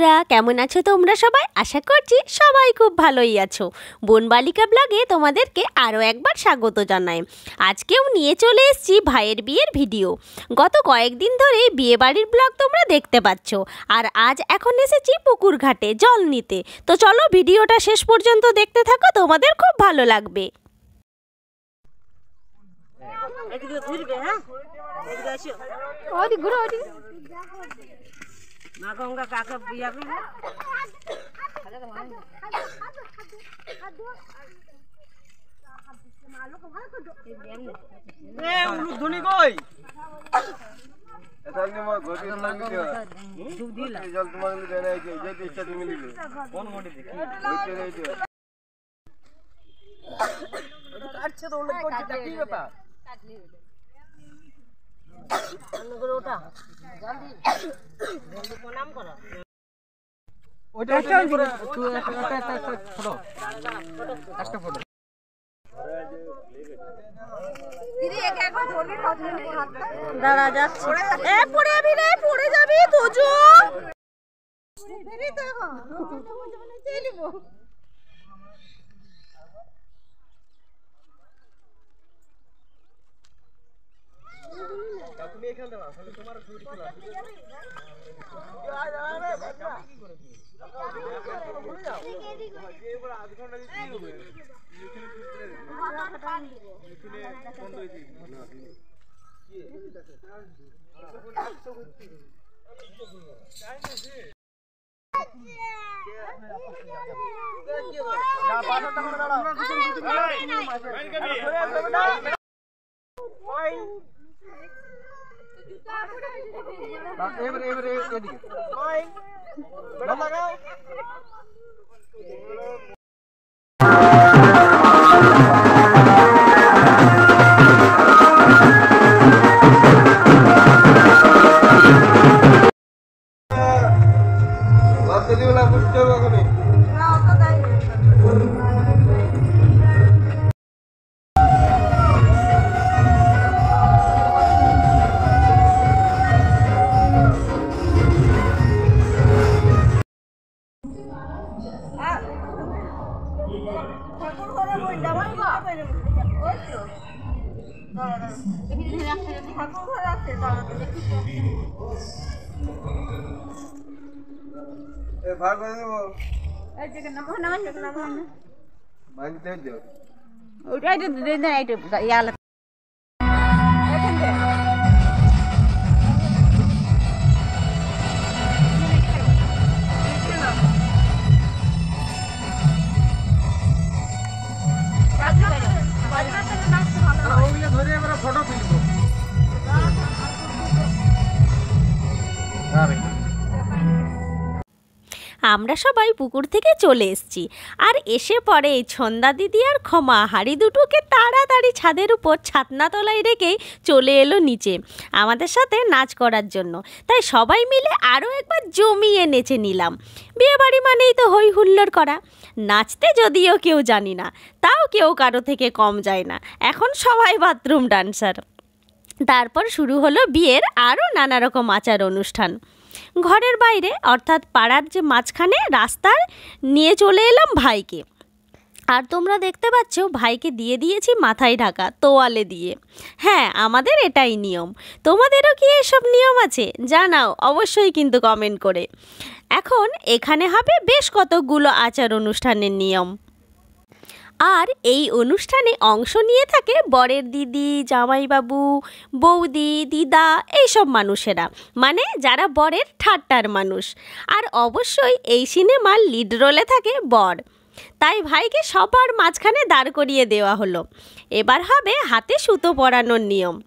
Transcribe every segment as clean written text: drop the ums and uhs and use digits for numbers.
বন্ধুরা, কেমন আছো তোমরা সবাই? আশা করছি সবাই খুব ভালোই আছো। বনবালিকা ব্লগে তোমাদেরকে আরও একবার স্বাগত জানাই। আজকেও নিয়ে চলে এসেছি ভাইয়ের বিয়ের ভিডিও। গত কয়েকদিন ধরেই বিয়েবাড়ির ব্লগ তোমরা দেখতে পাচ্ছ, আর আজ এখন এসেছি পুকুর ঘাটে জল নিতে। তো চলো ভিডিওটা শেষ পর্যন্ত দেখতে থাকো, তোমাদের খুব ভালো লাগবে। না গঙ্গা কাকে বিয়া করবে এ উলুধ্বনি কই এটা নিয়ে আমার গতি লাগি দুধ দিলা জল তোমার নিয়ে দেনা এই যে ইচ্ছা তুমি নিলে কোন মোটি দেখি ওইতে এইতে কাটছে তো ওলে করছে কি ব্যাপার কাটলি অনুগুলো ওটা জলদি জলদি প্রণাম করো ওটা তুই একটা ফটো একটা ফটো দিদি একে একবার ধরবি কতদিন হাতটা দাঁড়া যাচ্ছে এ পড়ে যাবি রে পড়ে যাবি তোজো দিদি দেখো চলিবো তুমি এখানে দাও তাহলে তোমার ছবি তোলা আরে বাবা কি করেছিস ভুলে যাও এবার আধ ঘন্টা দিতে হবে এখানে বন্ধ হয়েছে না এবারে এদিকে বেটা লাগাও বাসলিওলা বুঝছো ওখানে না অত দাই ফটো তুলবো আমরা সবাই পুকুর থেকে চলে এসেছি, আর এসে পরে ছন্দা দিদি আর ক্ষমা হাড়ি দুটোকে তাড়াতাড়ি ছাদের উপর ছাতনা তলায় রেখেই চলে এলো নিচে আমাদের সাথে নাচ করার জন্য। তাই সবাই মিলে আরও একবার জমিয়ে নেচে নিলাম। বিয়েবাড়ি মানেই তো হই হুল্লোড় করা। নাচতে যদিও কেউ জানি না, তাও কেউ কারো থেকে কম যায় না। এখন সবাই বাথরুম ডান্সার। তারপর শুরু হলো বিয়ের আরও নানা রকম আচার অনুষ্ঠান। ঘরের বাইরে অর্থাৎ পাড়ার যে মাঝখানে রাস্তার নিয়ে চলে এলাম ভাইকে। আর তোমরা দেখতে পাচ্ছ ভাইকে দিয়ে দিয়েছি মাথায় ঢাকা তোয়ালে দিয়ে। হ্যাঁ, আমাদের এটাই নিয়ম। তোমাদেরও কি এসব নিয়ম আছে? জানাও অবশ্যই কিন্তু কমেন্ট করে। এখন এখানে হবে বেশ কতগুলো আচার অনুষ্ঠানের নিয়ম। আর এই অনুষ্ঠানে অংশ নিয়ে থাকে বরের দিদি, জামাইবাবু, বৌদি, দিদা, এইসব মানুষেরা, মানে যারা বরের ঠাট্টার মানুষ। আর অবশ্যই এই সিনেমার লিড রোলে থাকে বর। তাই ভাইকে সবার মাঝখানে দাঁড় করিয়ে দেওয়া হলো। এবার হবে হাতে সুতো পরানোর নিয়ম।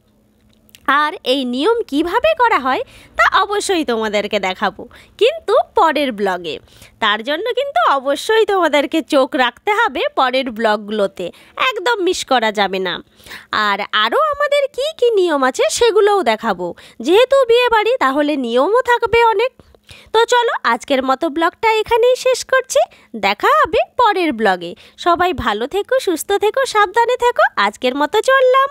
আর এই নিয়ম কিভাবে করা হয় তা অবশ্যই তোমাদেরকে দেখাবো, কিন্তু পরের ব্লগে। তার জন্য কিন্তু অবশ্যই তোমাদেরকে চোখ রাখতে হবে পরের ব্লগগুলোতে, একদম মিস করা যাবে না। আর আরও আমাদের কি কি নিয়ম আছে সেগুলোও দেখাবো। যেহেতু বিয়ে বাড়ি, তাহলে নিয়মও থাকবে অনেক। তো চলো আজকের মতো ব্লগটা এখানেই শেষ করছি। দেখা হবে পরের ব্লগে। সবাই ভালো থেকো, সুস্থ থেকো, সাবধানে থেকো। আজকের মতো চললাম।